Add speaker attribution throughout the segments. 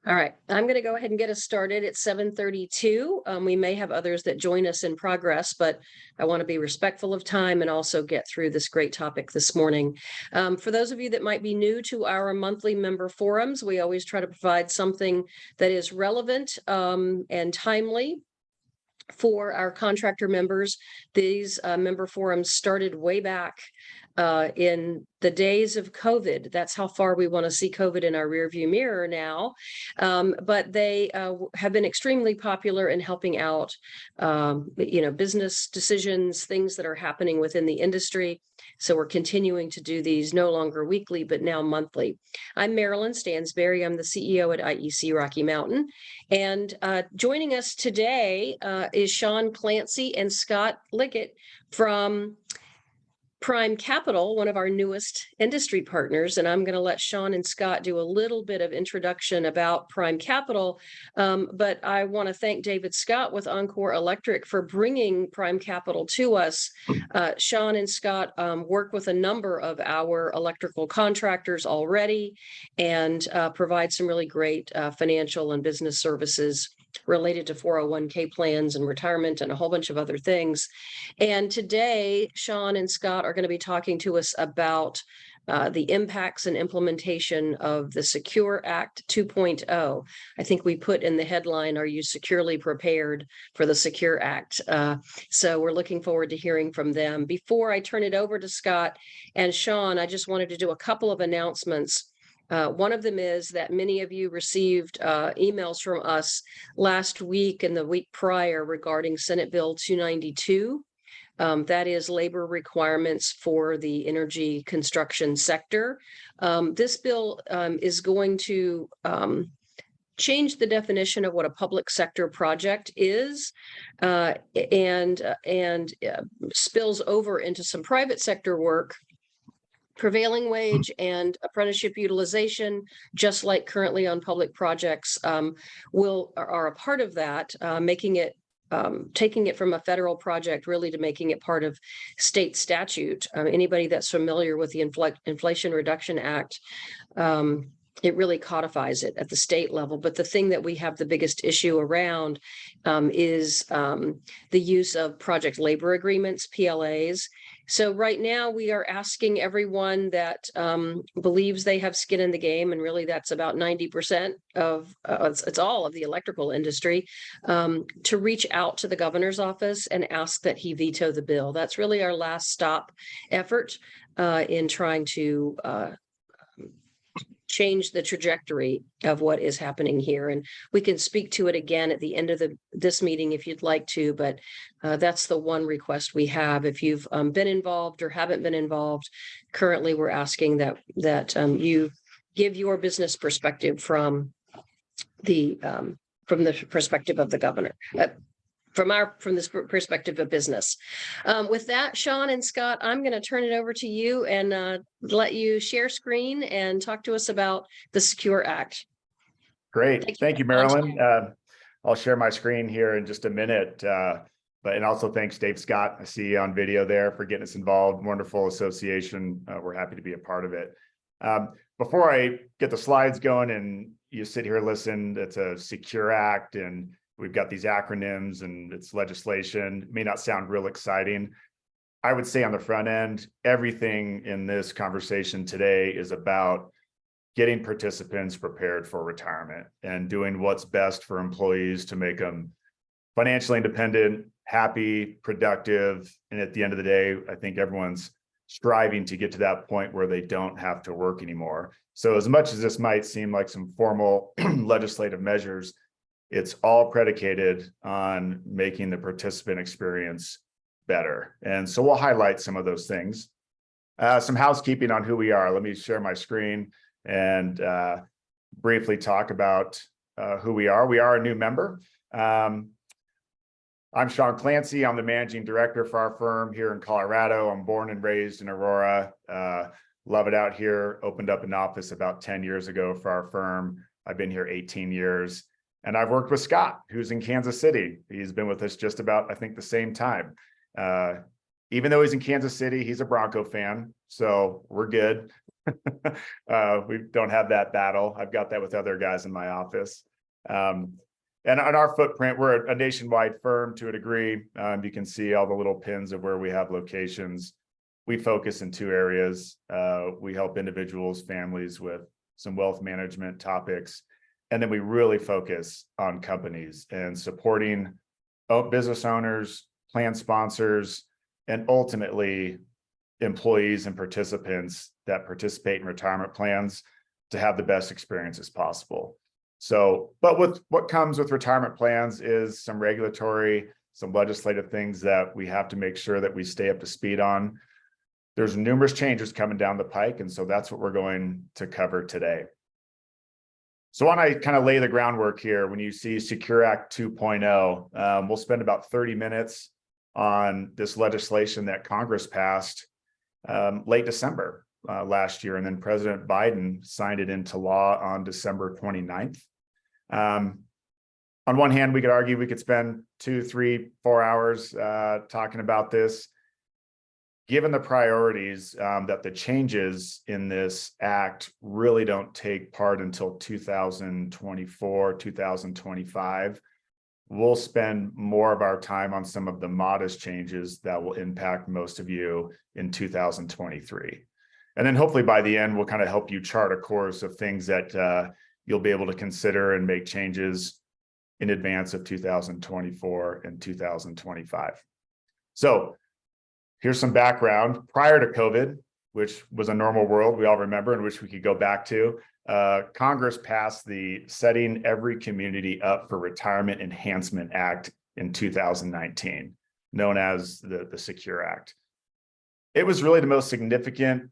Speaker 1: All right, I'm going to go ahead and get us started. It's 7:32. We may have others that join us in progress, but I want to be respectful of time and also get through this great topic this morning. For those of you that might be new to our monthly member forums, we always try to provide something that is relevant and timely for our contractor members. These member forums started way back in the days of COVID. That's how far we want to see COVID in our rearview mirror now. But they have been extremely popular in helping out, business decisions, things that are happening within the industry. So we're continuing to do these no longer weekly, but now monthly. I'm Marilyn Stansberry. I'm the CEO at IEC Rocky Mountain. And joining us today is Sean Clancy and Scott Lickett from Prime Capital, one of our newest industry partners. And I'm going to let Sean and Scott do a little bit of introduction about Prime Capital. But I want to thank David Scott with Encore Electric for bringing Prime Capital to us. Sean and Scott work with a number of our electrical contractors already and provide some really great financial and business services related to 401k plans and retirement and a whole bunch of other things. And today, Sean and Scott are going to be talking to us about the impacts and implementation of the Secure Act 2.0. I think we put in the headline, "Are you securely prepared for the Secure Act?" So we're looking forward to hearing from them. Before I turn it over to Scott and Sean, I just wanted to do a couple of announcements. One of them is that many of you received emails from us last week and the week prior regarding Senate Bill 292. That is labor requirements for the energy construction sector. This bill is going to change the definition of what a public sector project is and spills over into some private sector work. Prevailing wage and apprenticeship utilization, just like currently on public projects, are a part of that, making it taking it from a federal project really to making it part of state statute. Anybody that's familiar with the Inflation Reduction Act, it really codifies it at the state level. But the thing that we have the biggest issue around is the use of project labor agreements, PLAs. So right now we are asking everyone that believes they have skin in the game, and really that's about 90% of, it's all of the electrical industry, to reach out to the governor's office and ask that he veto the bill. That's really our last stop effort in trying to change the trajectory of what is happening here. And we can speak to it again at the end of this meeting if you'd like to, but that's the one request we have. If you've been involved or haven't been involved, currently we're asking that you give your business perspective from the perspective of the governor. From this perspective of business. With that, Sean and Scott, I'm going to turn it over to you and let you share screen and talk to us about the Secure Act.
Speaker 2: Great. Thank you, Marilyn. I'll share my screen here in just a minute. And also thanks, Dave Scott, I see you on video there, for getting us involved. Wonderful association. We're happy to be a part of it. Before I get the slides going and you sit here and listen, it's a Secure Act and we've got these acronyms and it's legislation. It may not sound real exciting. I would say on the front end, everything in this conversation today is about getting participants prepared for retirement and doing what's best for employees to make them financially independent, happy, productive. And at the end of the day, I think everyone's striving to get to that point where they don't have to work anymore. So as much as this might seem like some formal legislative measures, it's all predicated on making the participant experience better. And so we'll highlight some of those things. Some housekeeping on who we are. Let me share my screen and briefly talk about who we are. We are a new member. I'm Sean Clancy. I'm the managing director for our firm here in Colorado. I'm born and raised in Aurora. Love it out here. Opened up an office about 10 years ago for our firm. I've been here 18 years. And I've worked with Scott, who's in Kansas City. He's been with us just about, I think, the same time. Even though he's in Kansas City, he's a Bronco fan, so we're good. We don't have that battle. I've got that with other guys in my office. And on our footprint, we're a nationwide firm to a degree. You can see all the little pins of where we have locations. We focus in two areas. We help individuals, families with some wealth management topics. And then we really focus on companies and supporting business owners, plan sponsors, and ultimately employees and participants that participate in retirement plans to have the best experiences possible. So, but with what comes with retirement plans is some regulatory, some legislative things that we have to make sure that we stay up to speed on. There's numerous changes coming down the pike, and so that's what we're going to cover today. So when I kind of lay the groundwork here, when you see Secure Act 2.0, we'll spend about 30 minutes on this legislation that Congress passed late December last year, and then President Biden signed it into law on December 29th. On one hand, we could argue we could spend 2, 3, 4 hours talking about this. Given the priorities that the changes in this act really don't take part until 2024, 2025, we'll spend more of our time on some of the modest changes that will impact most of you in 2023. And then hopefully by the end, we'll kind of help you chart a course of things that you'll be able to consider and make changes in advance of 2024 and 2025. So here's some background. Prior to COVID, which was a normal world we all remember and which we could go back to, Congress passed the Setting Every Community Up for Retirement Enhancement Act in 2019, known as the Secure Act. It was really the most significant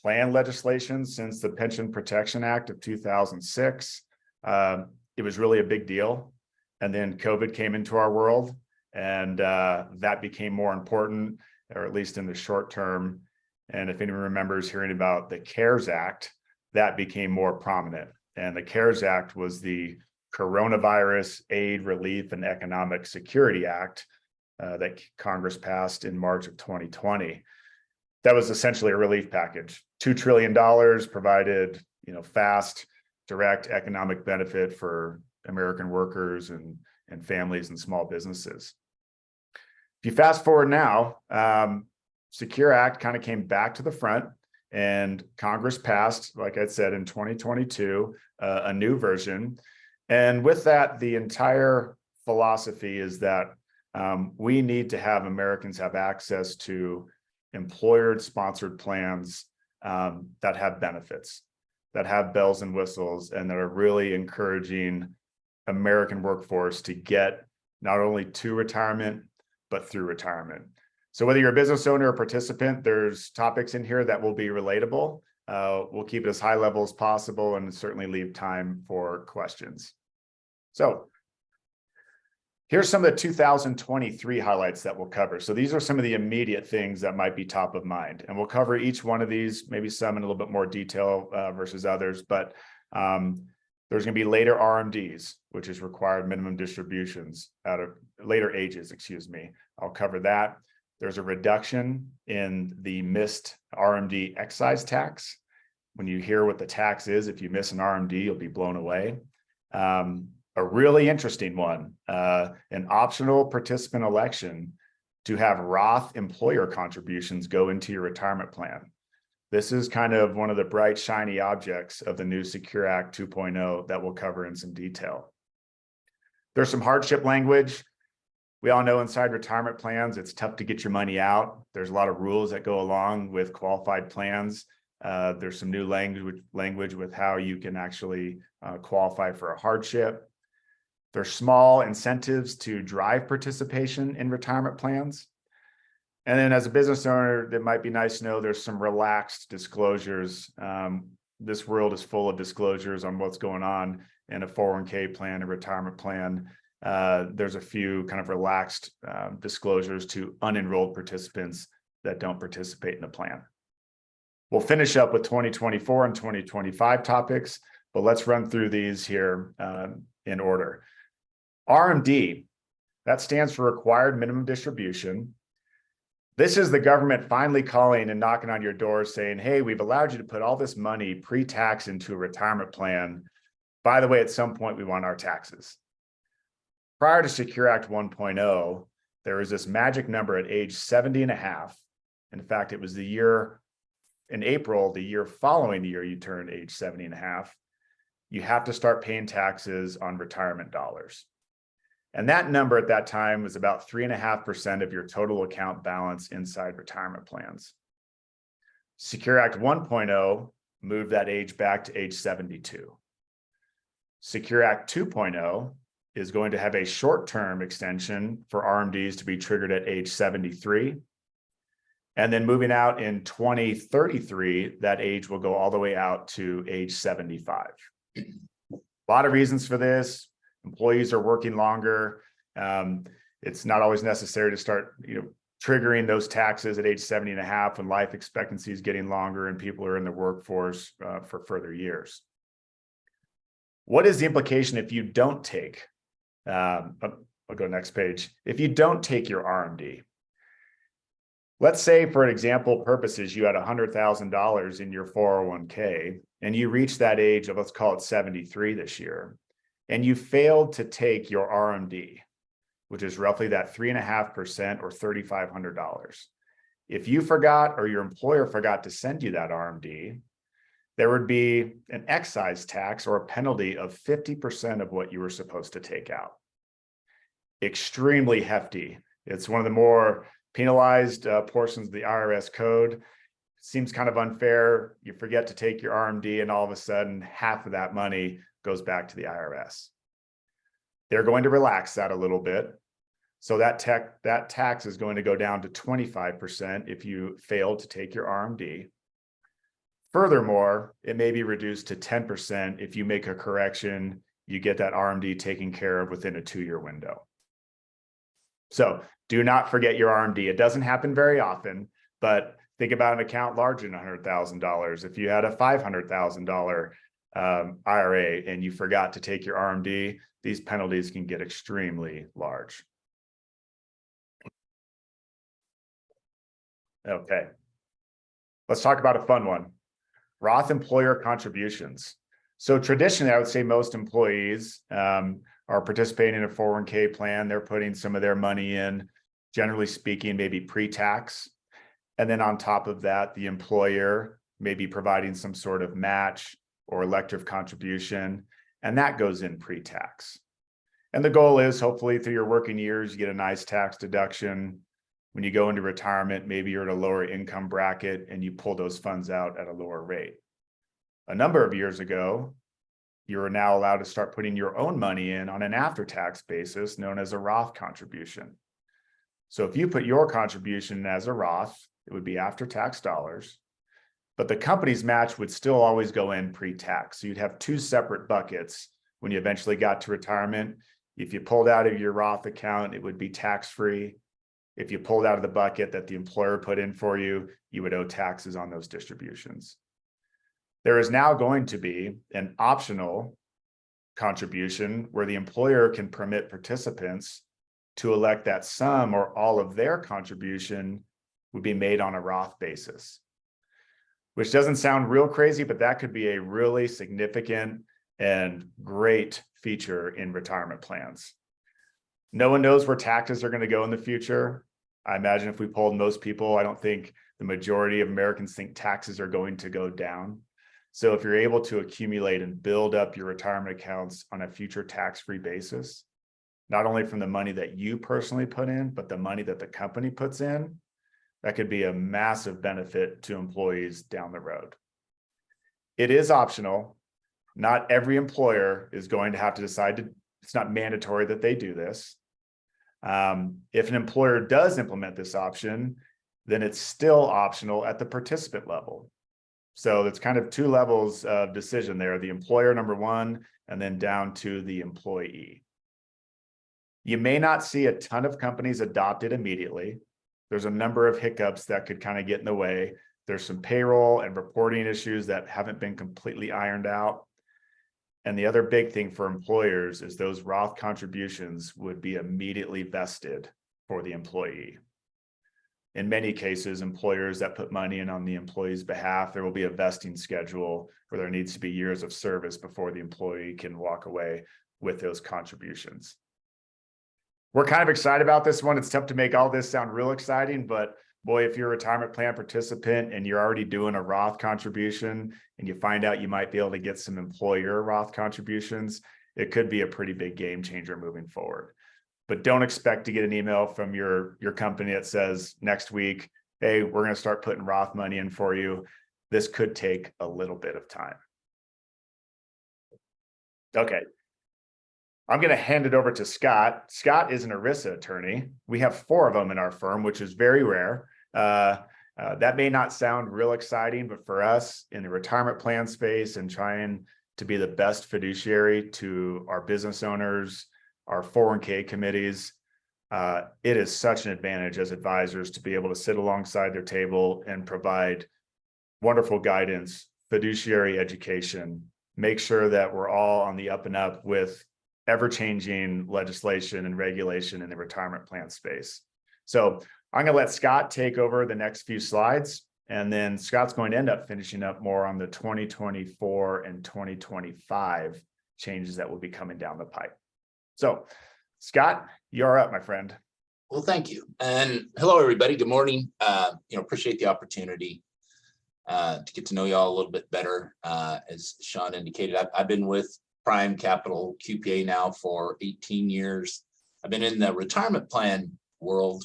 Speaker 2: plan legislation since the Pension Protection Act of 2006. It was really a big deal. And then COVID came into our world, and that became more important, or at least in the short term. And if anyone remembers hearing about the CARES Act, that became more prominent. And the CARES Act was the Coronavirus Aid, Relief, and Economic Security Act that Congress passed in March of 2020. That was essentially a relief package. $2 trillion provided, fast, direct economic benefit for American workers and families and small businesses. If you fast forward now, Secure Act kind of came back to the front, and Congress passed, like I said, in 2022, a new version. And with that, the entire philosophy is that we need to have Americans have access to employer-sponsored plans that have benefits, that have bells and whistles, and that are really encouraging American workforce to get not only to retirement, but through retirement. So whether you're a business owner or participant, there's topics in here that will be relatable. We'll keep it as high level as possible and certainly leave time for questions. So here's some of the 2023 highlights that we'll cover. So these are some of the immediate things that might be top of mind. And we'll cover each one of these, maybe some in a little bit more detail versus others. But there's going to be later RMDs, which is required minimum distributions out of later ages, I'll cover that. There's a reduction in the missed RMD excise tax. When you hear what the tax is, if you miss an RMD, you'll be blown away. A really interesting one, an optional participant election to have Roth employer contributions go into your retirement plan. This is kind of one of the bright, shiny objects of the new Secure Act 2.0 that we'll cover in some detail. There's some hardship language. We all know inside retirement plans, it's tough to get your money out. There's a lot of rules that go along with qualified plans. There's some new language with how you can actually qualify for a hardship. There's small incentives to drive participation in retirement plans. And then as a business owner, it might be nice to know there's some relaxed disclosures. This world is full of disclosures on what's going on in a 401k plan, a retirement plan. There's a few kind of relaxed disclosures to unenrolled participants that don't participate in the plan. We'll finish up with 2024 and 2025 topics, but let's run through these here in order. RMD, that stands for Required Minimum Distribution. This is the government finally calling and knocking on your door saying, hey, we've allowed you to put all this money pre-tax into a retirement plan. By the way, at some point, we want our taxes. Prior to Secure Act 1.0, there was this magic number at age 70 and a half. In fact, it was the year in April, the year following the year you turned age 70 and a half, you have to start paying taxes on retirement dollars. And that number at that time was about 3.5% of your total account balance inside retirement plans. Secure Act 1.0 moved that age back to age 72. Secure Act 2.0 is going to have a short-term extension for RMDs to be triggered at age 73. And then moving out in 2033, that age will go all the way out to age 75. A lot of reasons for this. Employees are working longer. It's not always necessary to start, triggering those taxes at age 70 and a half when life expectancy is getting longer and people are in the workforce for further years. What is the implication if you don't take, I'll go next page. If you don't take your RMD, let's say for example purposes, you had $100,000 in your 401k and you reach that age of, let's call it 73 this year, and you failed to take your RMD, which is roughly that 3.5% or $3,500. If you forgot or your employer forgot to send you that RMD, there would be an excise tax or a penalty of 50% of what you were supposed to take out. Extremely hefty. It's one of the more penalized portions of the IRS code. Seems kind of unfair. You forget to take your RMD and all of a sudden half of that money goes back to the IRS. They're going to relax that a little bit. So that tax is going to go down to 25% if you fail to take your RMD. Furthermore, it may be reduced to 10% if you make a correction, you get that RMD taken care of within a 2-year window. So do not forget your RMD. It doesn't happen very often, but think about an account larger than $100,000. If you had a $500,000 IRA and you forgot to take your RMD, these penalties can get extremely large. Okay, let's talk about a fun one. Roth employer contributions. So traditionally, I would say most employees are participating in a 401k plan. They're putting some of their money in, generally speaking, maybe pre-tax. And then on top of that, the employer may be providing some sort of match or elective contribution, and that goes in pre-tax. And the goal is hopefully through your working years, you get a nice tax deduction. When you go into retirement, maybe you're at a lower income bracket and you pull those funds out at a lower rate. A number of years ago, you are now allowed to start putting your own money in on an after-tax basis known as a Roth contribution. So if you put your contribution as a Roth, it would be after-tax dollars, but the company's match would still always go in pre-tax. So you'd have 2 separate buckets when you eventually got to retirement. If you pulled out of your Roth account, it would be tax-free. If you pulled out of the bucket that the employer put in for you, you would owe taxes on those distributions. There is now going to be an optional contribution where the employer can permit participants to elect that some or all of their contribution would be made on a Roth basis, which doesn't sound real crazy, but that could be a really significant and great feature in retirement plans. No one knows where taxes are going to go in the future. I imagine if we polled most people, I don't think the majority of Americans think taxes are going to go down. So if you're able to accumulate and build up your retirement accounts on a future tax-free basis, not only from the money that you personally put in, but the money that the company puts in, that could be a massive benefit to employees down the road. It is optional. Not every employer is going to have to decide to, it's not mandatory that they do this. If an employer does implement this option, then it's still optional at the participant level. So it's kind of 2 levels of decision there, the employer, number 1, and then down to the employee. You may not see a ton of companies adopt it immediately. There's a number of hiccups that could kind of get in the way. There's some payroll and reporting issues that haven't been completely ironed out. And the other big thing for employers is those Roth contributions would be immediately vested for the employee. in many cases, employers that put money in on the employee's behalf, there will be a vesting schedule where there needs to be years of service before the employee can walk away with those contributions. We're kind of excited about this one. It's tough to make all this sound real exciting, but boy, if you're a retirement plan participant and you're already doing a Roth contribution and you find out you might be able to get some employer Roth contributions, it could be a pretty big game changer moving forward. But don't expect to get an email from your company that says next week, hey, we're going to start putting Roth money in for you. This could take a little bit of time. Okay. I'm going to hand it over to Scott. Scott is an ERISA attorney. We have 4 of them in our firm, which is very rare. That may not sound real exciting, but for us in the retirement plan space and trying to be the best fiduciary to our business owners, our 401k committees, it is such an advantage as advisors to be able to sit alongside their table and provide wonderful guidance, fiduciary education, make sure that we're all on the up and up with ever-changing legislation and regulation in the retirement plan space. So I'm going to let Scott take over the next few slides, and then Scott's going to end up finishing up more on the 2024 and 2025 changes that will be coming down the pipe. So Scott, you're up, my friend.
Speaker 3: Well, thank you. And hello, everybody. Good morning. Appreciate the opportunity to get to know y'all a little bit better. As Sean indicated, I've been with Prime Capital QPA now for 18 years. I've been in the retirement plan world,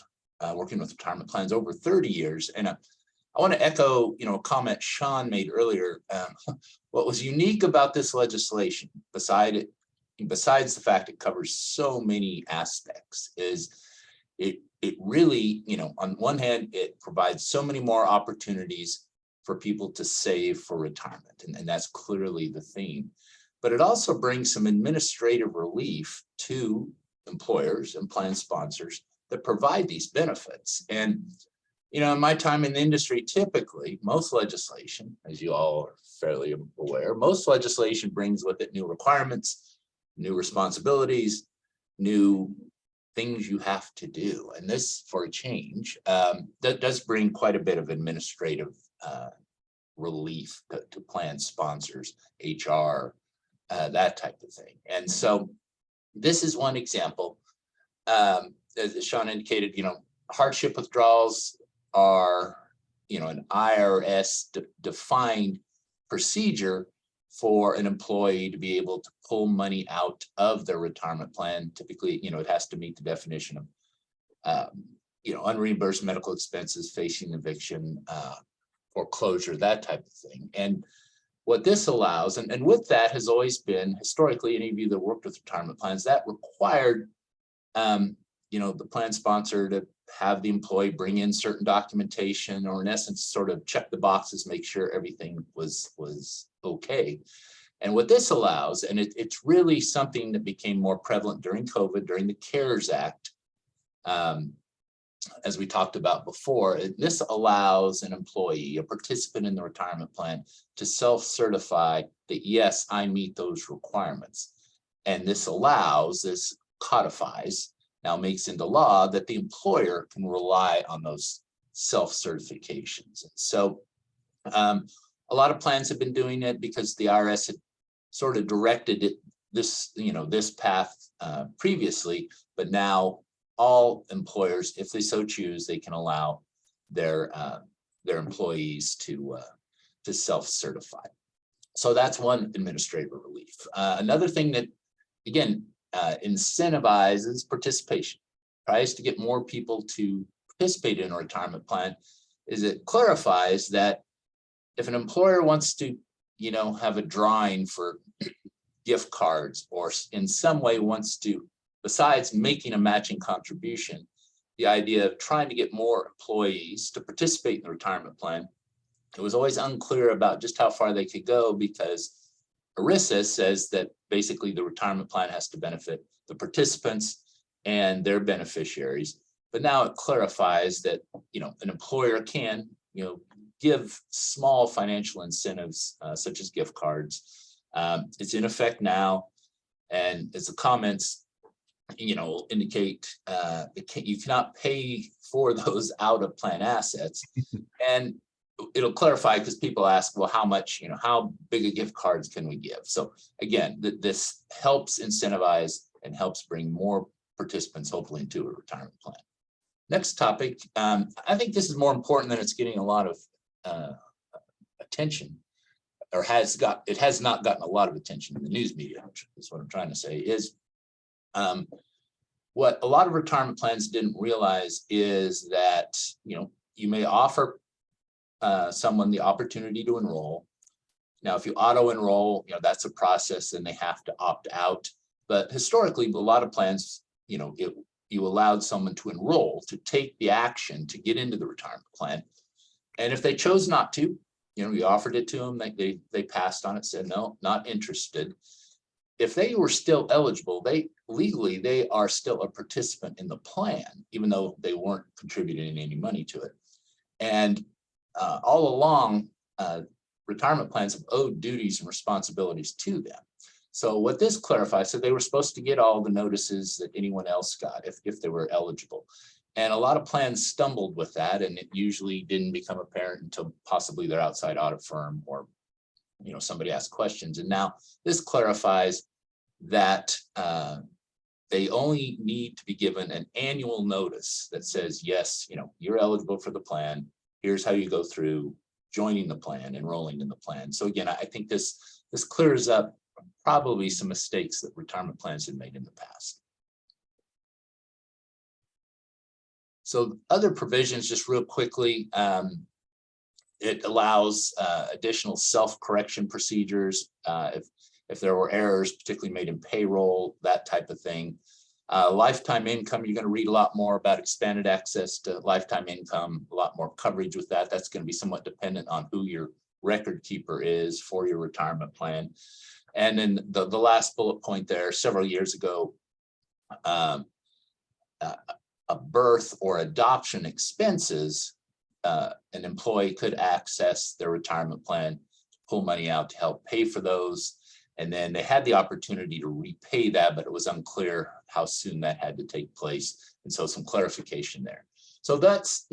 Speaker 3: working with retirement plans over 30 years. And I want to echo, a comment Sean made earlier. What was unique about this legislation, besides the fact it covers so many aspects, is it really, on one hand, it provides so many more opportunities for people to save for retirement. And that's clearly the theme. But it also brings some administrative relief to employers and plan sponsors that provide these benefits. And, in my time in the industry, typically, most legislation, as you all are fairly aware, most legislation brings with it new requirements, new responsibilities, new things you have to do. And this, for a change, that does bring quite a bit of administrative relief to plan sponsors, HR, that type of thing. And so this is one example. As Sean indicated, hardship withdrawals are, an IRS defined procedure for an employee to be able to pull money out of their retirement plan. Typically, it has to meet the definition of, unreimbursed medical expenses, facing eviction, foreclosure, that type of thing. And what this allows, and with that has always been, historically, any of you that worked with retirement plans, that required, the plan sponsor to have the employee bring in certain documentation, or in essence, sort of check the boxes, make sure everything was okay. And what this allows, and it's really something that became more prevalent during COVID, during the CARES Act, as we talked about before, this allows an employee, a participant in the retirement plan, to self-certify that, yes, I meet those requirements. And this codifies, now makes into law, that the employer can rely on those self-certifications. So a lot of plans have been doing it because the IRS had sort of directed it this path previously, but now all employers, if they so choose, they can allow their employees to self-certify. So that's one administrative relief. Another thing that, again, incentivizes participation, tries to get more people to participate in a retirement plan, is it clarifies that if an employer wants to, have a drawing for gift cards, or in some way wants to, besides making a matching contribution, the idea of trying to get more employees to participate in the retirement plan, it was always unclear about just how far they could go, because ERISA says that basically the retirement plan has to benefit the participants and their beneficiaries. But now it clarifies that, an employer can, give small financial incentives, such as gift cards. It's in effect now. And as the comments indicate you cannot pay for those out of plan assets. And it'll clarify, because people ask, well, how much, how big a gift cards can we give? So again, this helps incentivize and helps bring more participants hopefully into a retirement plan. Next topic, I think this is more important than it's getting a lot of attention, or it has not gotten a lot of attention in the news media, which is what I'm trying to say, is what a lot of retirement plans didn't realize is that, you may offer someone the opportunity to enroll. Now, if you auto enroll, that's a process and they have to opt out. But historically, a lot of plans, you allowed someone to enroll, to take the action to get into the retirement plan. And if they chose not to, you offered it to them, they passed on it, said, no, not interested. If they were still eligible, legally, they are still a participant in the plan, even though they weren't contributing any money to it. And all along, retirement plans have owed duties and responsibilities to them. So what this clarifies, so they were supposed to get all the notices that anyone else got if they were eligible. And a lot of plans stumbled with that, and it usually didn't become apparent until possibly their outside audit firm or somebody asked questions. And now this clarifies that they only need to be given an annual notice that says, yes, you're eligible for the plan. Here's how you go through joining the plan, enrolling in the plan. So again, I think this clears up probably some mistakes that retirement plans had made in the past. So other provisions, just real quickly, it allows additional self-correction procedures if there were errors, particularly made in payroll, that type of thing. Lifetime income, you're going to read a lot more about expanded access to lifetime income, a lot more coverage with that. That's going to be somewhat dependent on who your record keeper is for your retirement plan. And then the last bullet point there, several years ago, a birth or adoption expenses, an employee could access their retirement plan, pull money out to help pay for those. And then they had the opportunity to repay that, but it was unclear how soon that had to take place. And so some clarification there. So that's,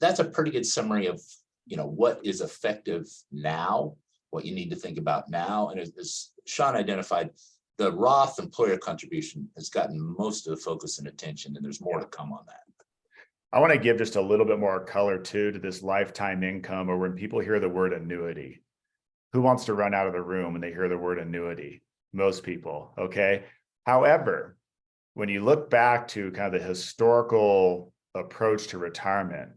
Speaker 3: that's a pretty good summary of, what is effective now, what you need to think about now. And as Sean identified, the Roth employer contribution has gotten most of the focus and attention, and there's more to come on that.
Speaker 2: I want to give just a little bit more color too to this lifetime income, or when people hear the word annuity. Who wants to run out of the room when they hear the word annuity? Most people, okay? However, when you look back to kind of the historical approach to retirement,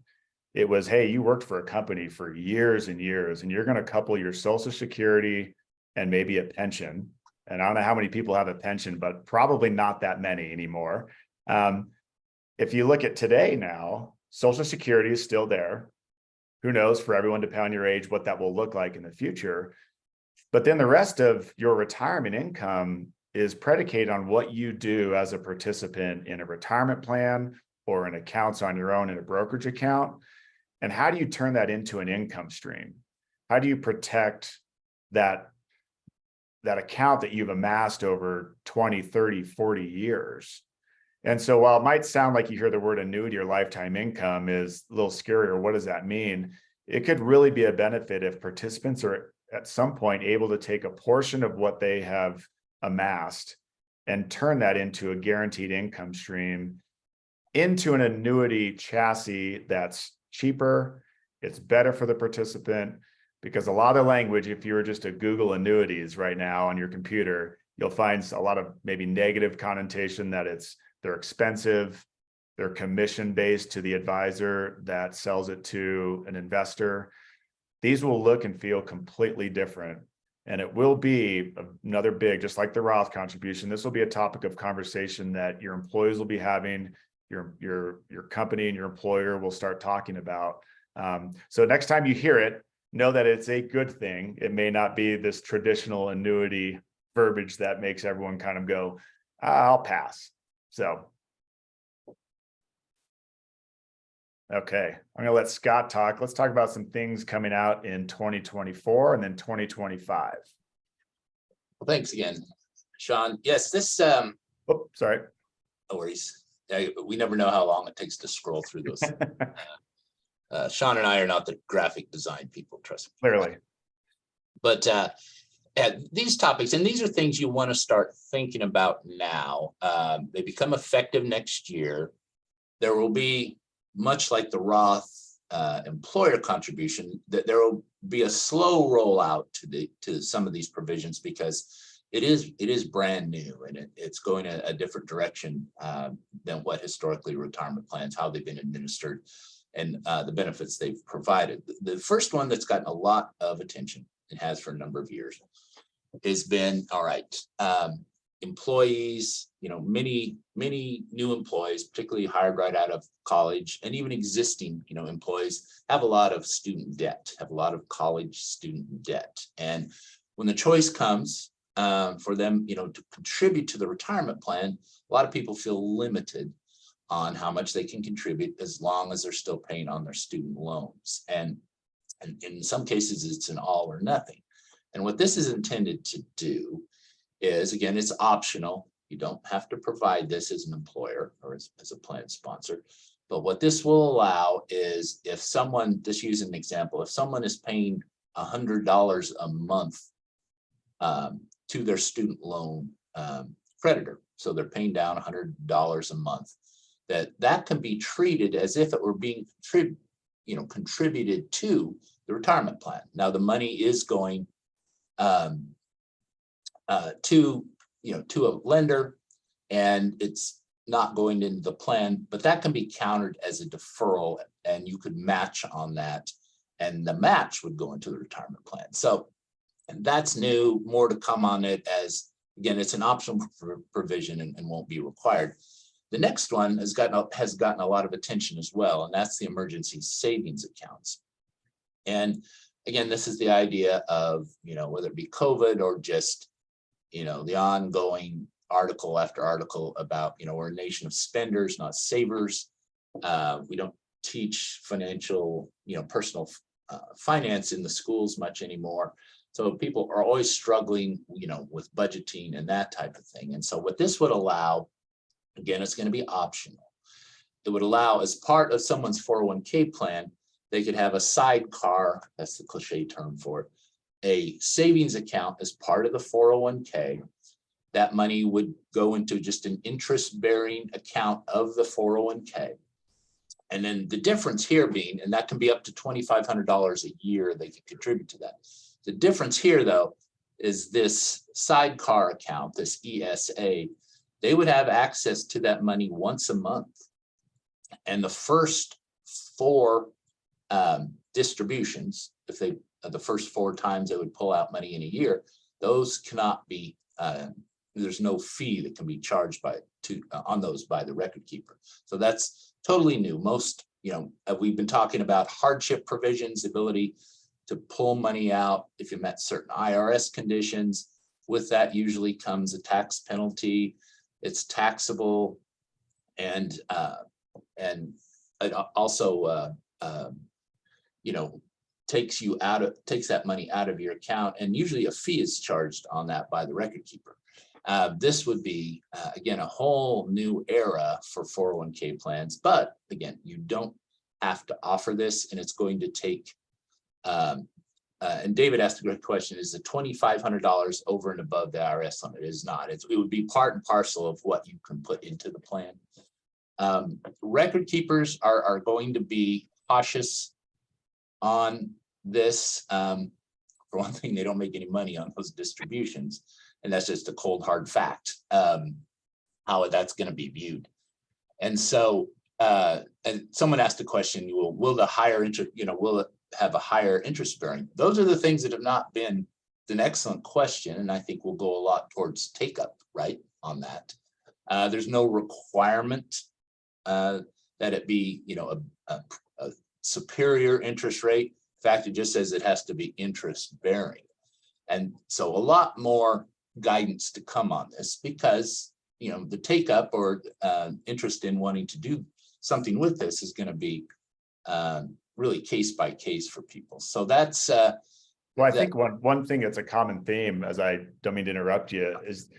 Speaker 2: it was, hey, you worked for a company for years and years, and you're going to couple your Social Security and maybe a pension. And I don't know how many people have a pension, but probably not that many anymore. If you look at today now, Social Security is still there. Who knows, for everyone, depending on your age, what that will look like in the future. But then the rest of your retirement income is predicated on what you do as a participant in a retirement plan or in accounts on your own in a brokerage account. And how do you turn that into an income stream? How do you protect that account that you've amassed over 20, 30, 40 years? And so while it might sound like you hear the word annuity or lifetime income is a little scary, or what does that mean? It could really be a benefit if participants are at some point able to take a portion of what they have amassed and turn that into a guaranteed income stream into an annuity chassis that's cheaper, it's better for the participant, because a lot of language, if you were just to Google annuities right now on your computer, you'll find a lot of maybe negative connotation that they're expensive, they're commission-based to the advisor that sells it to an investor. These will look and feel completely different. And it will be another big, just like the Roth contribution, this will be a topic of conversation that your employees will be having, your company and your employer will start talking about. So next time you hear it, know that it's a good thing. It may not be this traditional annuity verbiage that makes everyone kind of go, I'll pass. So, okay, I'm going to let Scott talk. Let's talk about some things coming out in 2024 and then 2025.
Speaker 3: Well, thanks again, Sean. Yes, this.
Speaker 2: Oh, sorry.
Speaker 3: No worries. We never know how long it takes to scroll through those. Sean and I are not the graphic design people, trust me.
Speaker 2: Clearly.
Speaker 3: But these topics, and these are things you want to start thinking about now. They become effective next year. There will be, much like the Roth employer contribution, that there will be a slow rollout to some of these provisions, because it is brand new, and it's going a different direction than what historically retirement plans, how they've been administered, and the benefits they've provided. The first one that's gotten a lot of attention, it has for a number of years, has been, all right, employees, many new employees, particularly hired right out of college, and even existing, employees have a lot of student debt, have a lot of college student debt. And when the choice comes for them, to contribute to the retirement plan, a lot of people feel limited on how much they can contribute as long as they're still paying on their student loans. And in some cases, it's an all or nothing. And what this is intended to do is, again, it's optional. You don't have to provide this as an employer or as a plan sponsor. But what this will allow is, if someone, just use an example, if someone is paying $100 a month to their student loan creditor, so they're paying down $100 a month, that can be treated as if it were being contributed to the retirement plan. Now, the money is going to a lender, and it's not going into the plan, but that can be countered as a deferral, and you could match on that, and the match would go into the retirement plan. So, and that's new, more to come on it, as again, it's an optional provision and won't be required. The next one has gotten a lot of attention as well, and that's the emergency savings accounts. And again, this is the idea of, whether it be COVID or just, the ongoing article after article about, we're a nation of spenders, not savers. We don't teach financial, personal finance in the schools much anymore. So people are always struggling, with budgeting and that type of thing. And so what this would allow, again, it's going to be optional. It would allow, as part of someone's 401k plan, they could have a sidecar, that's the cliche term for it, a savings account as part of the 401k. That money would go into just an interest-bearing account of the 401k. And then the difference here being, and that can be up to $2,500 a year they can contribute to that. The difference here, though, is this sidecar account, this ESA, they would have access to that money once a month. And the first 4 distributions, if they, the first 4 times they would pull out money in a year, those cannot be, there's no fee that can be charged on those by the record keeper. So that's totally new. Most, we've been talking about hardship provisions, the ability to pull money out if you met certain IRS conditions. With that usually comes a tax penalty. It's taxable, and it also takes that money out of your account, and usually a fee is charged on that by the record keeper. This would be again a whole new era for 401k plans, but again, you don't have to offer this, and it's going to take. And David asked a great question: is the $2,500 over and above the IRS limit? It is not. It would be part and parcel of what you can put into the plan. Record keepers are going to be cautious on this. For one thing, they don't make any money on those distributions, and that's just a cold hard fact. How that's going to be viewed, and so and someone asked the question: will the higher interest? Will it have a higher interest bearing? Those are the things that have not been. An excellent question, and I think we'll go a lot towards take up right on that. There's no requirement that it be a superior interest rate. In fact, it just says it has to be interest bearing, and so a lot more guidance to come on this, because the take up or interest in wanting to do something with this is going to be really case by case for people. So that's
Speaker 2: well, I think one thing that's a common theme, as I don't mean to interrupt you, is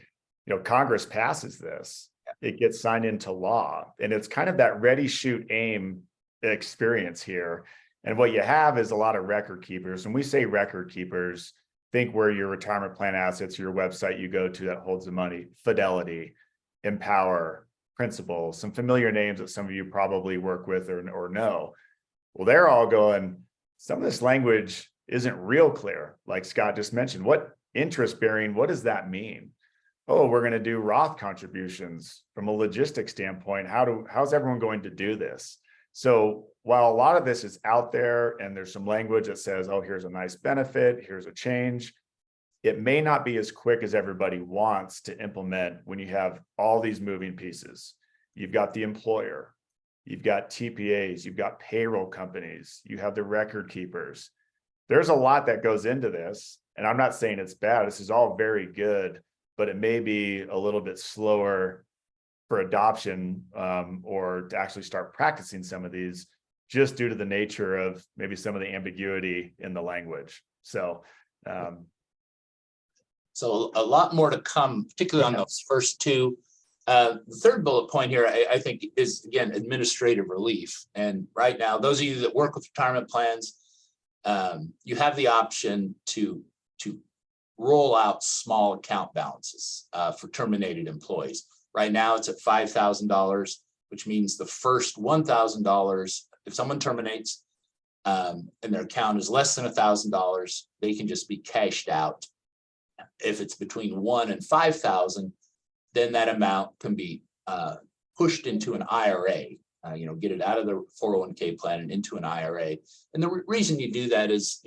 Speaker 2: Congress passes this, it gets signed into law. And it's kind of that ready, shoot, aim experience here. And what you have is a lot of record keepers. When we say record keepers, think where your retirement plan assets, your website you go to that holds the money, Fidelity, Empower, Principal, some familiar names that some of you probably work with or know. Well, they're all going, some of this language isn't real clear. Like Scott just mentioned, what interest bearing, what does that mean? Oh, we're going to do Roth contributions from a logistics standpoint. How's everyone going to do this? So while a lot of this is out there and there's some language that says, oh, here's a nice benefit, here's a change, it may not be as quick as everybody wants to implement when you have all these moving pieces. You've got the employer, you've got TPAs, you've got payroll companies, you have the record keepers. There's a lot that goes into this, and I'm not saying it's bad. This is all very good, but it may be a little bit slower for adoption or to actually start practicing some of these, just due to the nature of maybe some of the ambiguity in the language. So a
Speaker 3: lot more to come, particularly on those first two. The third bullet point here, I think, is, again, administrative relief. And right now, those of you that work with retirement plans, you have the option to roll out small account balances for terminated employees. Right now, it's at $5,000, which means the first $1,000, if someone terminates and their account is less than $1,000, they can just be cashed out. If it's between $1,000 and $5,000, then that amount can be pushed into an IRA. Get it out of the 401k plan and into an IRA. And the reason you do that is,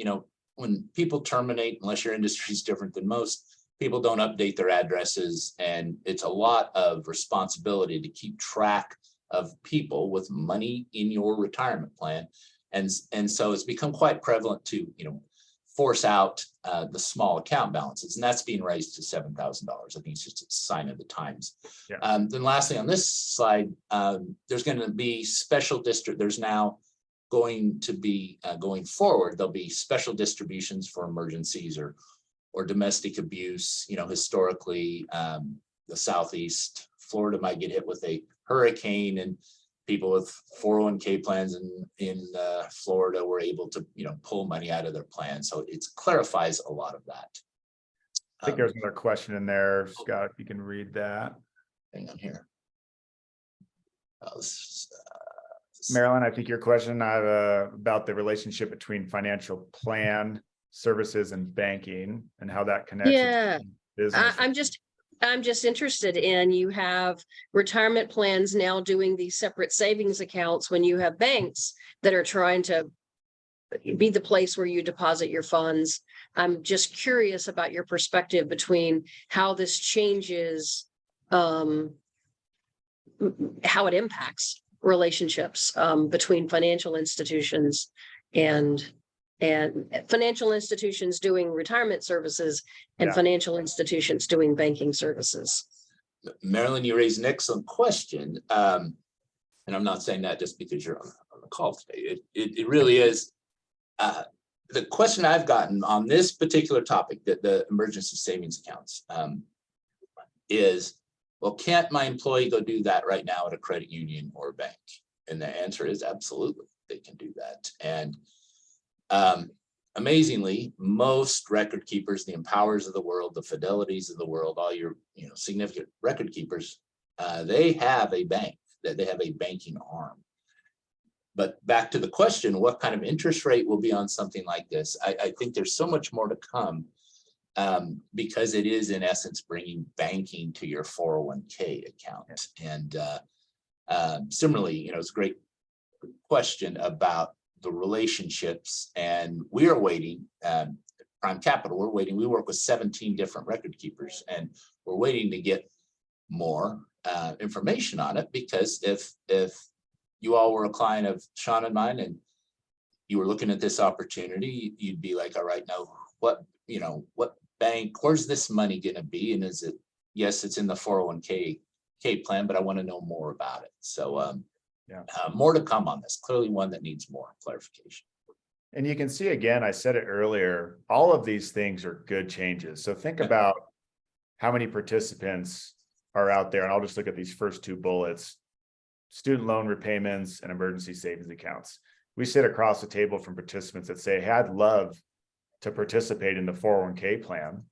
Speaker 3: when people terminate, unless your industry is different than most, people don't update their addresses, and it's a lot of responsibility to keep track of people with money in your retirement plan. And so it's become quite prevalent to, force out the small account balances, and that's being raised to $7,000. I think it's just a sign of the times.
Speaker 2: Yeah.
Speaker 3: Then lastly, on this slide, there's going to be special district. There's now going to be going forward, there'll be special distributions for emergencies or domestic abuse. Historically, the Southeast Florida might get hit with a hurricane, and people with 401k plans in Florida were able to, pull money out of their plan. So it clarifies a lot of that.
Speaker 2: I think there's another question in there, Scott, if you can read that.
Speaker 3: Hang on here.
Speaker 2: Marilyn, I think your question about the relationship between financial plan services and banking and how that connects.
Speaker 1: Yeah,
Speaker 2: with business.
Speaker 1: I'm just interested in, you have retirement plans now doing these separate savings accounts when you have banks that are trying to be the place where you deposit your funds. I'm just curious about your perspective between how this changes, how it impacts relationships between financial institutions and financial institutions doing retirement services and financial institutions doing banking services.
Speaker 3: Marilyn, you raised an excellent question. And I'm not saying that just because you're on the call today. It really is. The question I've gotten on this particular topic, that the emergency savings accounts, is, well, can't my employee go do that right now at a credit union or a bank? And the answer is absolutely, they can do that. And amazingly, most record keepers, the Empowers of the world, the Fidelities of the world, all your significant record keepers, they have a bank, that they have a banking arm. But back to the question, what kind of interest rate will be on something like this? I think there's so much more to come, because it is in essence bringing banking to your 401k account. And similarly, it's a great question about the relationships, and we are waiting. Prime Capital, we're waiting. We work with 17 different record keepers, and we're waiting to get more information on it, because if you all were a client of Sean and mine and you were looking at this opportunity, you'd be like, all right, now what bank, where's this money going to be? And is it, yes, it's in the 401k plan, but I want to know more about it. So more to come on this. Clearly one that needs more clarification.
Speaker 2: And you can see, again, I said it earlier, all of these things are good changes. So think about how many participants are out there, and I'll just look at these first two bullets: student loan repayments and emergency savings accounts. We sit across the table from participants that say, hey, I'd love to participate in the 401k plan,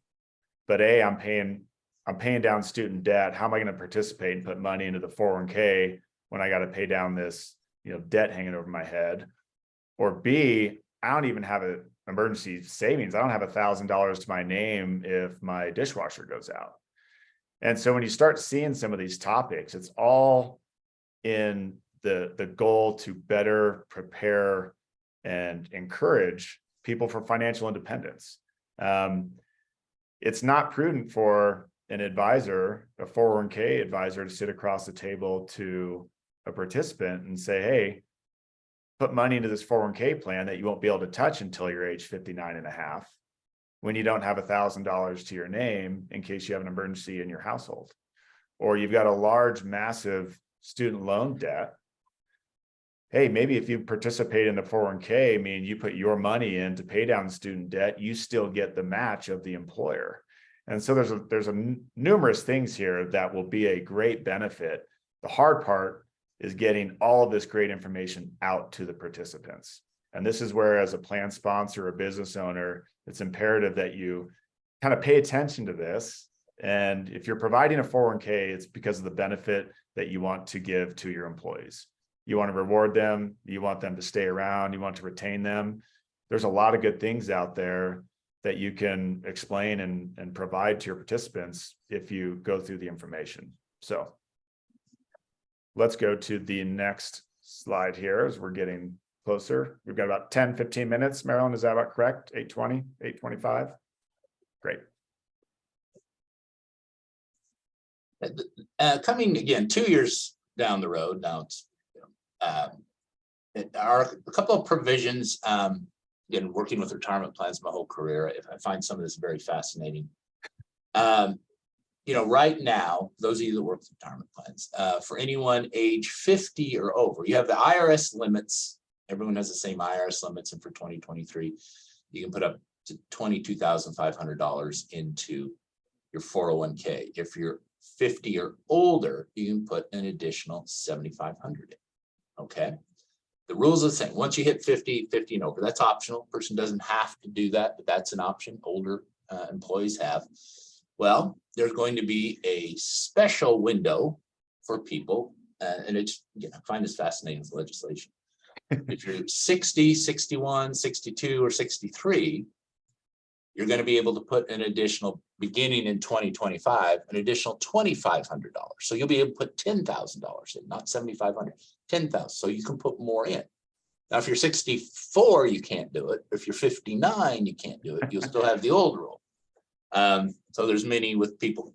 Speaker 2: but I'm paying down student debt. How am I going to participate and put money into the 401k when I got to pay down this, debt hanging over my head? Or B, I don't even have an emergency savings. I don't have $1,000 to my name if my dishwasher goes out. And so when you start seeing some of these topics, it's all in the goal to better prepare and encourage people for financial independence. It's not prudent for an advisor, a 401k advisor, to sit across the table to a participant and say, hey, put money into this 401k plan that you won't be able to touch until you're age 59 and a half, when you don't have $1,000 to your name in case you have an emergency in your household, or you've got a large, massive student loan debt. Hey, maybe if you participate in the 401k, you put your money in to pay down student debt, you still get the match of the employer. And so there's numerous things here that will be a great benefit. The hard part is getting all of this great information out to the participants. And this is where, as a plan sponsor or business owner, it's imperative that you kind of pay attention to this. And if you're providing a 401k, it's because of the benefit that you want to give to your employees. You want to reward them. You want them to stay around. You want to retain them. There's a lot of good things out there that you can explain and provide to your participants if you go through the information. So let's go to the next slide here as we're getting closer. We've got about 10, 15 minutes. Marilyn, is that about correct? 8:20, 8:25? Great.
Speaker 3: Coming again 2 years down the road, now it's there are a couple of provisions. Again, working with retirement plans my whole career, I find some of this very fascinating. Right now, those of you that work with retirement plans, for anyone age 50 or over, you have the IRS limits. Everyone has the same IRS limits, and for 2023, you can put up to $22,500 into your 401k. If you're 50 or older, you can put an additional $7,500 in. Okay. The rules are the same. Once you hit 50 and over, that's optional. Person doesn't have to do that, but that's an option older employees have. Well, there's going to be a special window for people, and it's, I find this fascinating with legislation. If you're 60, 61, 62, or 63, you're going to be able to put an additional, beginning in 2025, an additional $2,500. So you'll be able to put $10,000 in, not $7,500, $10,000. So you can put more in. Now, if you're 64, you can't do it. If you're 59, you can't do it. You'll still have the old rule. So there's many with people,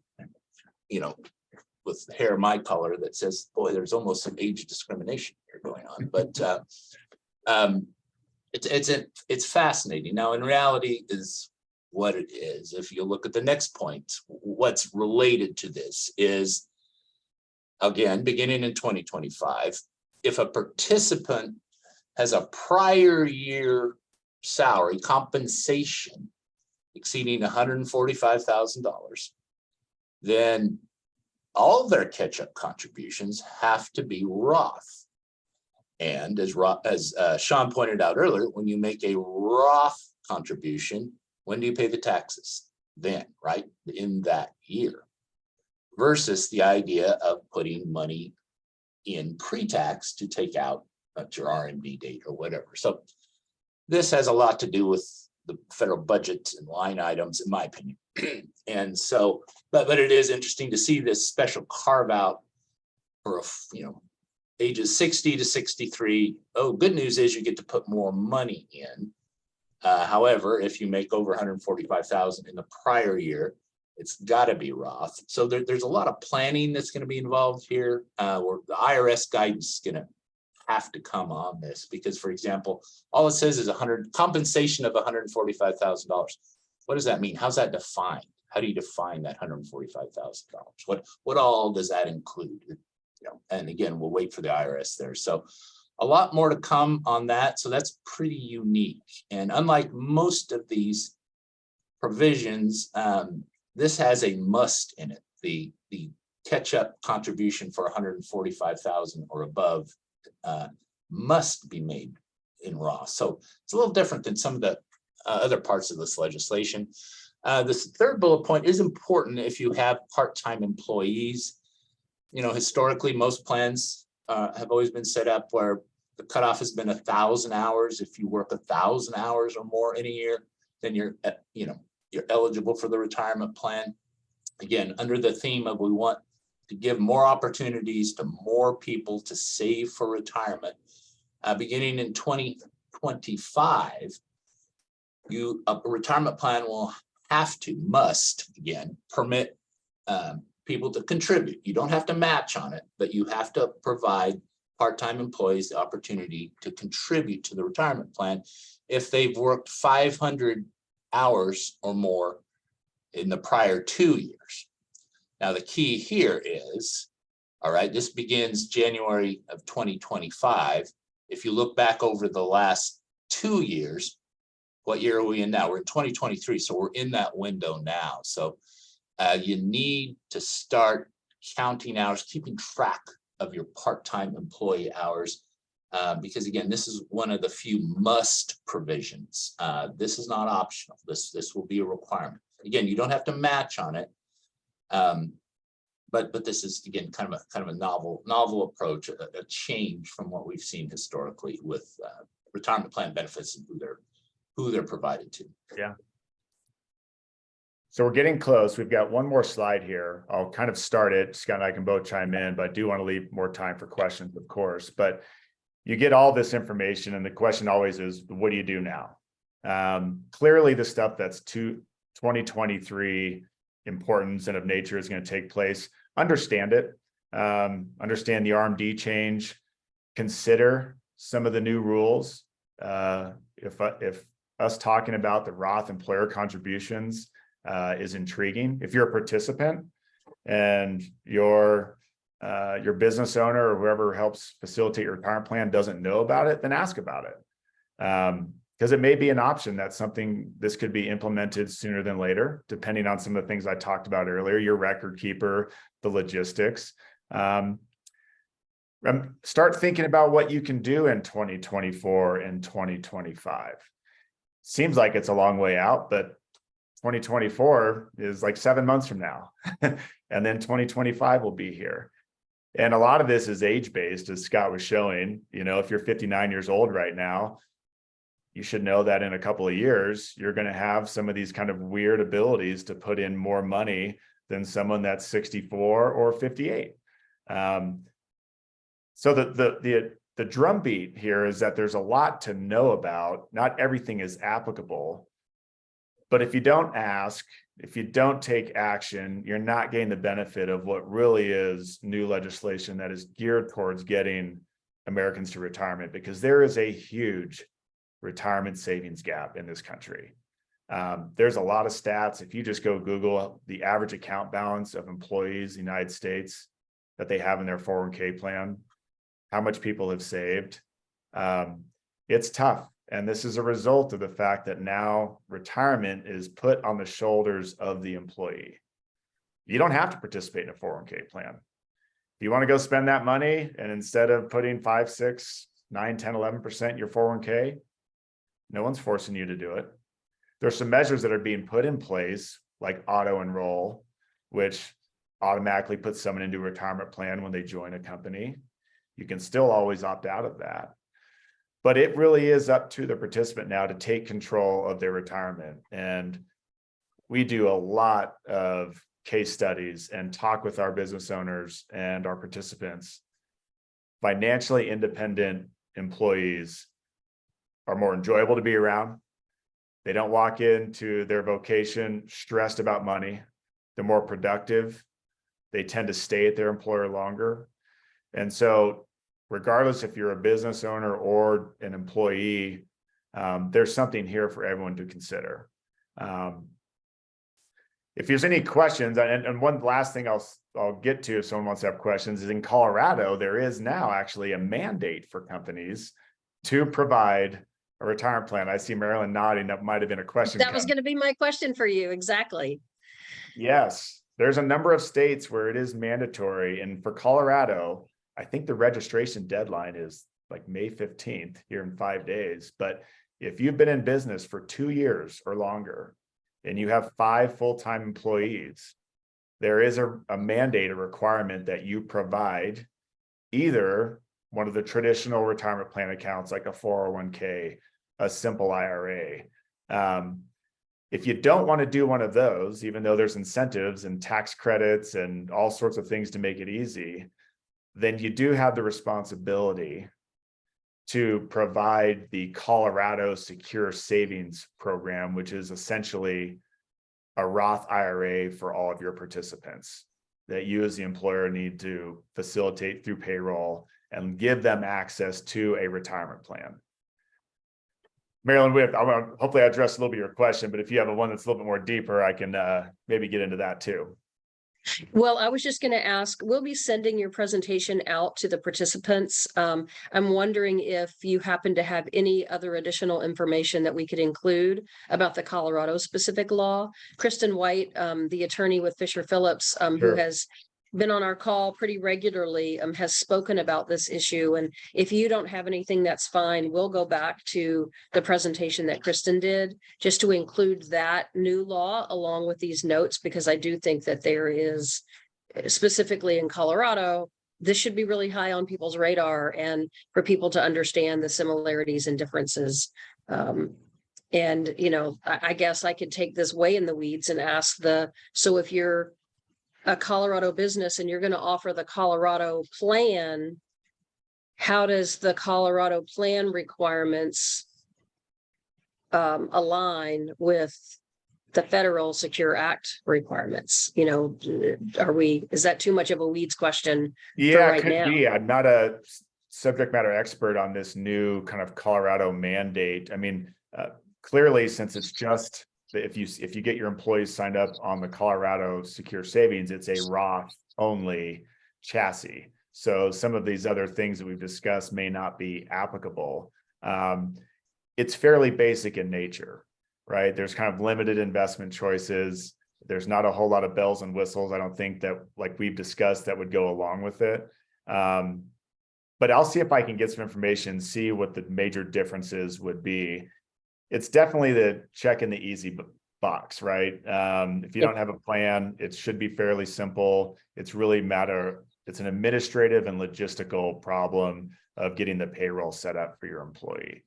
Speaker 3: with hair my color that says, boy, there's almost some age discrimination here going on. But it's fascinating. Now, in reality, is what it is. If you look at the next point, what's related to this is, again, beginning in 2025, if a participant has a prior year salary compensation exceeding $145,000, then all of their catch-up contributions have to be Roth. And as Sean pointed out earlier, when you make a Roth contribution, when do you pay the taxes? Then, right? In that year. Versus the idea of putting money in pre-tax to take out at your RMD date or whatever. So this has a lot to do with the federal budget and line items, in my opinion. And so, but it is interesting to see this special carve out for, ages 60 to 63. Oh, good news is you get to put more money in. However, if you make over 145,000 in the prior year, it's got to be Roth. So there's a lot of planning that's going to be involved here. Where the IRS guidance is going to have to come on this, because, for example, all it says is compensation of $145,000. What does that mean? How's that defined? How do you define that $145,000? What all does that include? And again, we'll wait for the IRS there. So a lot more to come on that. So that's pretty unique. And unlike most of these provisions, this has a must in it. The catch-up contribution for 145,000 or above must be made in Roth. So it's a little different than some of the other parts of this legislation. This third bullet point is important if you have part-time employees. You know, historically, most plans have always been set up where the cutoff has been 1,000 hours. If you work 1,000 hours or more in a year, then you're eligible for the retirement plan. Again, under the theme of we want to give more opportunities to more people to save for retirement. Beginning in 2025, a retirement plan will must permit people to contribute. You don't have to match on it, but you have to provide part-time employees the opportunity to contribute to the retirement plan if they've worked 500 hours or more in the prior 2 years. Now, the key here is, all right, this begins January of 2025. If you look back over the last 2 years, what year are we in now? We're in 2023, so we're in that window now. So you need to start counting hours, keeping track of your part-time employee hours, because again, this is one of the few must provisions. This is not optional. This will be a requirement. Again, you don't have to match on it, but this is again kind of a novel approach, a change from what we've seen historically with retirement plan benefits and who they're provided to.
Speaker 2: Yeah. So we're getting close. We've got one more slide here. I'll kind of start it. Scott and I can both chime in, but I do want to leave more time for questions, of course. But you get all this information, and the question always is, what do you do now? Clearly, the stuff that's 2023 importance and of nature is going to take place. Understand it. Understand the RMD change. Consider some of the new rules. If us talking about the Roth employer contributions is intriguing. If you're a participant and your business owner or whoever helps facilitate your retirement plan doesn't know about it, then ask about it. Because it may be an option. That's something this could be implemented sooner than later, depending on some of the things I talked about earlier, your record keeper, the logistics. Start thinking about what you can do in 2024 and 2025. Seems like it's a long way out, but 2024 is like 7 months from now. And then 2025 will be here. And a lot of this is age-based, as Scott was showing. You know, if you're 59 years old right now, you should know that in a couple of years, you're going to have some of these kind of weird abilities to put in more money than someone that's 64 or 58. So the drumbeat here is that there's a lot to know about. Not everything is applicable. But if you don't ask, if you don't take action, you're not getting the benefit of what really is new legislation that is geared towards getting Americans to retirement, because there is a huge retirement savings gap in this country. There's a lot of stats. If you just go Google the average account balance of employees in the United States that they have in their 401k plan, how much people have saved, it's tough. And this is a result of the fact that now retirement is put on the shoulders of the employee. You don't have to participate in a 401k plan. If you want to go spend that money, and instead of putting 5, 6, 9, 10, 11% in your 401k, no one's forcing you to do it. There's some measures that are being put in place, like auto enroll, which automatically puts someone into a retirement plan when they join a company. You can still always opt out of that. But it really is up to the participant now to take control of their retirement. And we do a lot of case studies and talk with our business owners and our participants. Financially independent employees are more enjoyable to be around. They don't walk into their vocation stressed about money. They're more productive. They tend to stay at their employer longer. And so regardless if you're a business owner or an employee, there's something here for everyone to consider. If there's any questions, and one last thing I'll get to if someone wants to have questions is in Colorado, there is now actually a mandate for companies to provide a retirement plan. I see Marilyn nodding. That might have been a question.
Speaker 1: That was going to be my question for you. Exactly.
Speaker 2: Yes. there's a number of states where it is mandatory. And for Colorado, I think the registration deadline is like May 15th here in 5 days. But if you've been in business for 2 years or longer and you have 5 full-time employees, there is a mandate, a requirement that you provide either one of the traditional retirement plan accounts like a 401k, a simple IRA. If you don't want to do one of those, even though there's incentives and tax credits and all sorts of things to make it easy, then you do have the responsibility to provide the Colorado Secure Savings Program, which is essentially a Roth IRA for all of your participants that you as the employer need to facilitate through payroll and give them access to a retirement plan. Marilyn, hopefully I addressed a little bit of your question, but if you have one that's a little bit more deeper, I can maybe get into that too.
Speaker 1: Well, I was just going to ask, we'll be sending your presentation out to the participants. I'm wondering if you happen to have any other additional information that we could include about the Colorado specific law. Kristen White, the attorney with Fisher Phillips,
Speaker 2: Sure.
Speaker 1: who has been on our call pretty regularly, has spoken about this issue. And if you don't have anything, that's fine. We'll go back to the presentation that Kristen did just to include that new law along with these notes, because I do think that there is, specifically in Colorado, this should be really high on people's radar and for people to understand the similarities and differences. And, you know, I guess I could take this way in the weeds and ask so if you're a Colorado business and you're going to offer the Colorado plan, how does the Colorado plan requirements align with the federal Secure Act requirements? You know, is that too much of a weeds question?
Speaker 2: Yeah,
Speaker 1: right
Speaker 2: it could
Speaker 1: now?
Speaker 2: be. I'm not a subject matter expert on this new kind of Colorado mandate. I mean, clearly, since it's just if you get your employees signed up on the Colorado Secure Savings, it's a Roth only chassis. So some of these other things that we've discussed may not be applicable. It's fairly basic in nature, right? There's kind of limited investment choices. There's not a whole lot of bells and whistles. I don't think that, like we've discussed, that would go along with it. But I'll see if I can get some information, see what the major differences would be. It's definitely the check in the easy box, right? If you don't have a plan, it should be fairly simple. It's an administrative and logistical problem of getting the payroll set up for your employee.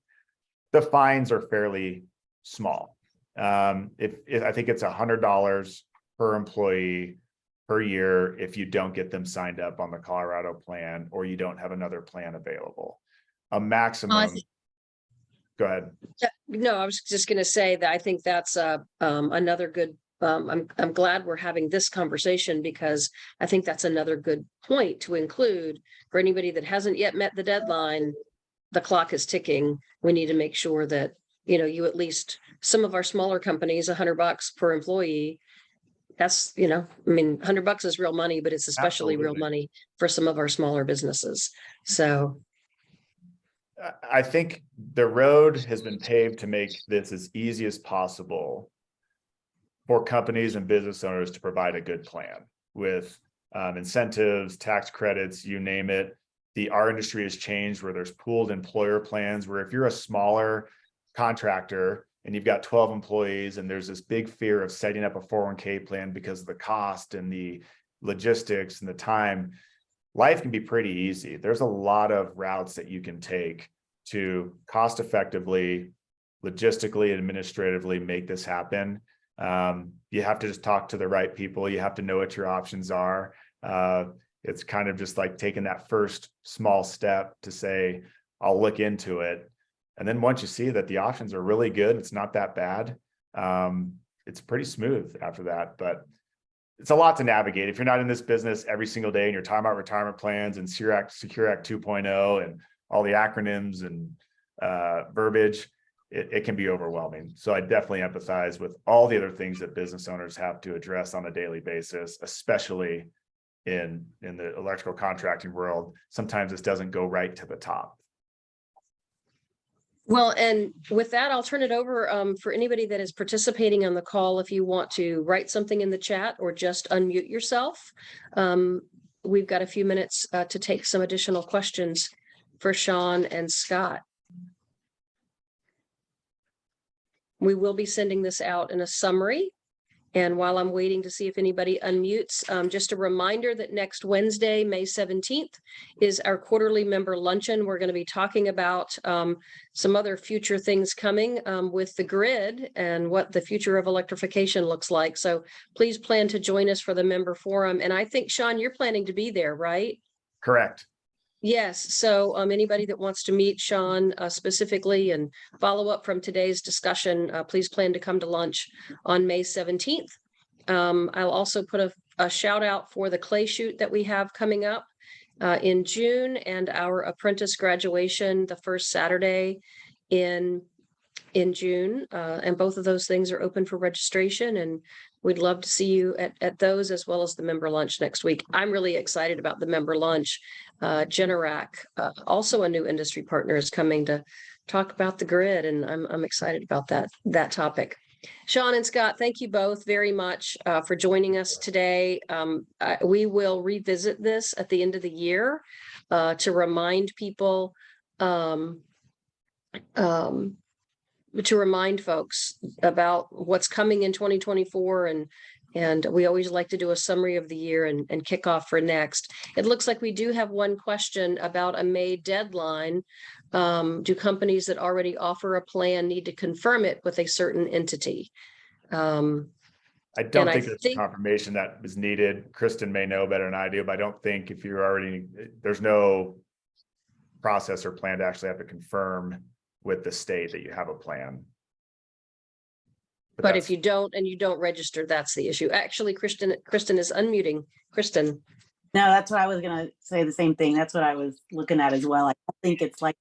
Speaker 2: The fines are fairly small. I think it's $100 per employee per year if you don't get them signed up on the Colorado plan or you don't have another plan available. A maximum. Go ahead.
Speaker 1: No, I was just going to say that I think that's another good. I'm glad we're having this conversation because I think that's another good point to include for anybody that hasn't yet met the deadline. The clock is ticking. We need to make sure that, you know, you at least some of our smaller companies, $100 per employee. That's, you know, I mean, $100 is real money, but it's especially
Speaker 2: Absolutely.
Speaker 1: real money for some of our smaller businesses. So
Speaker 2: I think the road has been paved to make this as easy as possible for companies and business owners to provide a good plan with incentives, tax credits, you name it. Our industry has changed where there's pooled employer plans where if you're a smaller contractor and you've got 12 employees and there's this big fear of setting up a 401k plan because of the cost and the logistics and the time, life can be pretty easy. There's a lot of routes that you can take to cost effectively, logistically, administratively make this happen. You have to just talk to the right people. You have to know what your options are. It's kind of just like taking that first small step to say, I'll look into it. And then once you see that the options are really good, it's not that bad. It's pretty smooth after that, but it's a lot to navigate. If you're not in this business every single day and you're talking about retirement plans and Secure Act 2.0 and all the acronyms and verbiage, it can be overwhelming. So I definitely empathize with all the other things that business owners have to address on a daily basis, especially in the electrical contracting world. Sometimes this doesn't go right to the top.
Speaker 1: Well, and with that, I'll turn it over for anybody that is participating on the call. If you want to write something in the chat or just unmute yourself, we've got a few minutes to take some additional questions for Sean and Scott. We will be sending this out in a summary. And while I'm waiting to see if anybody unmutes, just a reminder that next Wednesday, May 17th, is our quarterly member luncheon. We're going to be talking about some other future things coming with the grid and what the future of electrification looks like. So please plan to join us for the member forum. And I think, Sean, you're planning to be there, right?
Speaker 2: Correct.
Speaker 1: Yes. So anybody that wants to meet Sean specifically and follow up from today's discussion, please plan to come to lunch on May 17th. I'll also put a shout out for the clay shoot that we have coming up in June, and our apprentice graduation the first Saturday in June. And both of those things are open for registration, and we'd love to see you at those, as well as the member lunch next week. I'm really excited about the member lunch. Generac, also a new industry partner, is coming to talk about the grid, and I'm excited about that topic. Sean and Scott, thank you both very much for joining us today. We will revisit this at the end of the year to remind people, to remind folks about what's coming in 2024, and we always like to do a summary of the year and kick off for next. It looks like we do have one question about a May deadline. Do companies that already offer a plan need to confirm it with a certain entity?
Speaker 2: I don't think there's a confirmation that is needed. Kristen may know better than I do, but I don't think if you're already, there's no process or plan to actually have to confirm with the state that you have a plan.
Speaker 1: But if you don't and you don't register, that's the issue. Actually, Kristen is unmuting. Kristen.
Speaker 4: No, that's what I was going to say, the same thing. That's what I was looking at as well. I think it's like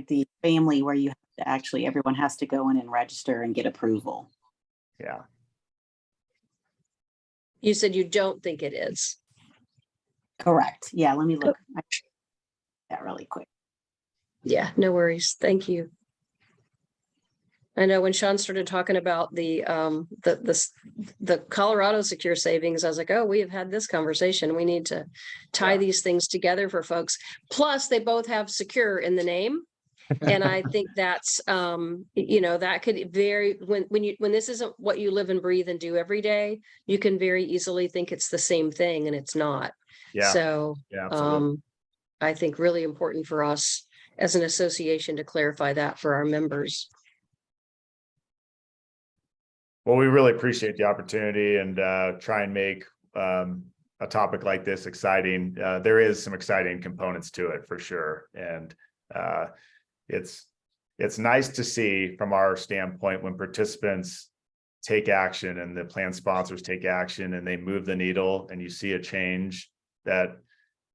Speaker 4: the family where you have to actually, everyone has to go in and register and get approval.
Speaker 2: Yeah.
Speaker 1: You said you don't think it is.
Speaker 4: Correct. Yeah, let me look that really quick.
Speaker 1: Yeah, no worries. Thank you. I know when Sean started talking about the Colorado Secure Savings, I was like, oh, we have had this conversation. We need to tie these things together for folks. Plus, they both have secure in the name. And I think that's, that could vary when this isn't what you live and breathe and do every day, you can very easily think it's the same thing, and it's not.
Speaker 2: Yeah.
Speaker 1: So I think really important for us as an association to clarify that for our members.
Speaker 2: Well, we really appreciate the opportunity and try and make a topic like this exciting. There is some exciting components to it for sure. And it's nice to see from our standpoint when participants take action and the plan sponsors take action and they move the needle, and you see a change that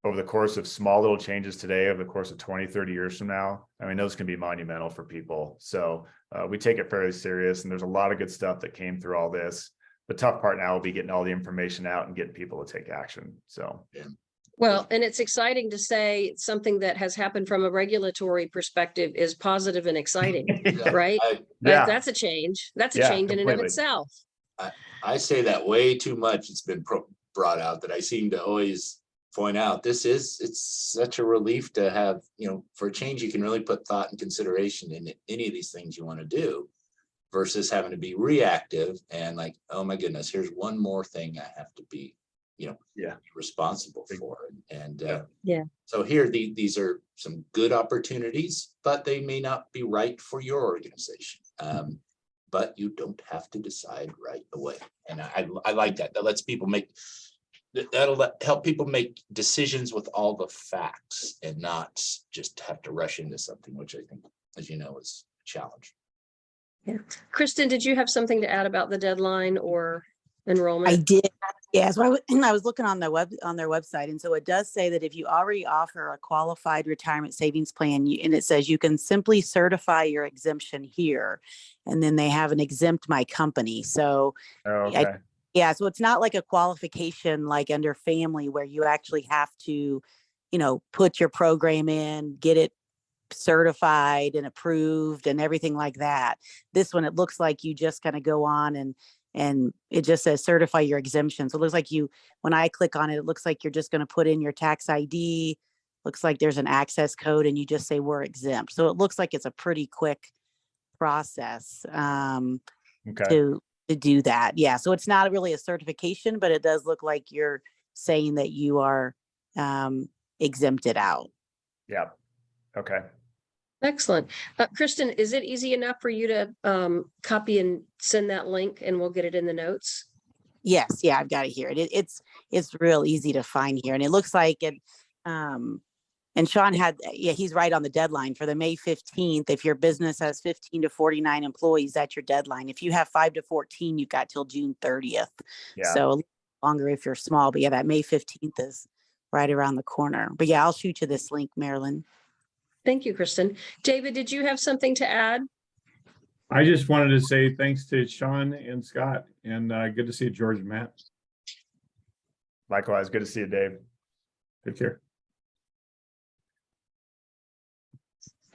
Speaker 2: over the course of small little changes today, over the course of 20, 30 years from now, I mean, those can be monumental for people. So we take it fairly serious, and there's a lot of good stuff that came through all this. The tough part now will be getting all the information out and getting people to take action. So,
Speaker 1: well, and it's exciting to say something that has happened from a regulatory perspective is positive and exciting, right? That's a change. That's a change in and of itself.
Speaker 3: I say that way too much. It's been brought out that I seem to always point out. It's such a relief to have, for a change, you can really put thought and consideration in any of these things you want to do versus having to be reactive and like, oh my goodness, here's one more thing I have to be, responsible for. And so here, these are some good opportunities, but they may not be right for your organization. But you don't have to decide right away. And I like that. That lets people help people make decisions with all the facts and not just have to rush into something, which I think, as you know, is a challenge.
Speaker 1: Yeah. Kristen, did you have something to add about the deadline or enrollment?
Speaker 4: I did. Yeah, so I was looking on their website, and so it does say that if you already offer a qualified retirement savings plan, and it says you can simply certify your exemption here, and then they have an exempt my company. So, so it's not like a qualification like under family where you actually have to, put your program in, get it certified and approved and everything like that. This one, it looks like you just kind of go on and it just says certify your exemption. So it looks like when I click on it, it looks like you're just going to put in your tax ID. Looks like there's an access code and you just say we're exempt. So it looks like it's a pretty quick process to do that. Yeah. So it's not really a certification, but it does look like you're saying that you are exempted out.
Speaker 2: Yeah. Okay.
Speaker 1: Excellent. Kristen, is it easy enough for you to copy and send that link and we'll get it in the notes?
Speaker 4: Yes. Yeah, I've got it here. It's real easy to find here. And it looks like it, and Sean he's right on the deadline for the May 15th. If your business has 15 to 49 employees, that's your deadline. If you have 5 to 14, you've got till June 30th.
Speaker 2: Yeah.
Speaker 4: So a little longer if you're small, but yeah, that May 15th is right around the corner. But yeah, I'll shoot you this link, Marilyn.
Speaker 1: Thank you, Kristen. David, did you have something to add?
Speaker 5: I just wanted to say thanks to Sean and Scott, and good to see you, George and Matt.
Speaker 2: Likewise. Good to see you, Dave.
Speaker 5: Take care.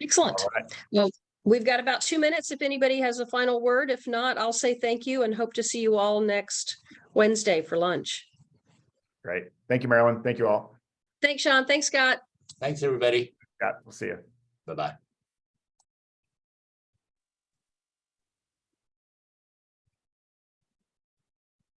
Speaker 1: Excellent.
Speaker 2: All right.
Speaker 1: Well, we've got about 2 minutes. If anybody has a final word, if not, I'll say thank you and hope to see you all next Wednesday for lunch.
Speaker 2: Great. Thank you, Marilyn. Thank you all.
Speaker 1: Thanks, Sean. Thanks, Scott.
Speaker 3: Thanks, everybody.
Speaker 2: Yeah, we'll see you.
Speaker 3: Bye-bye.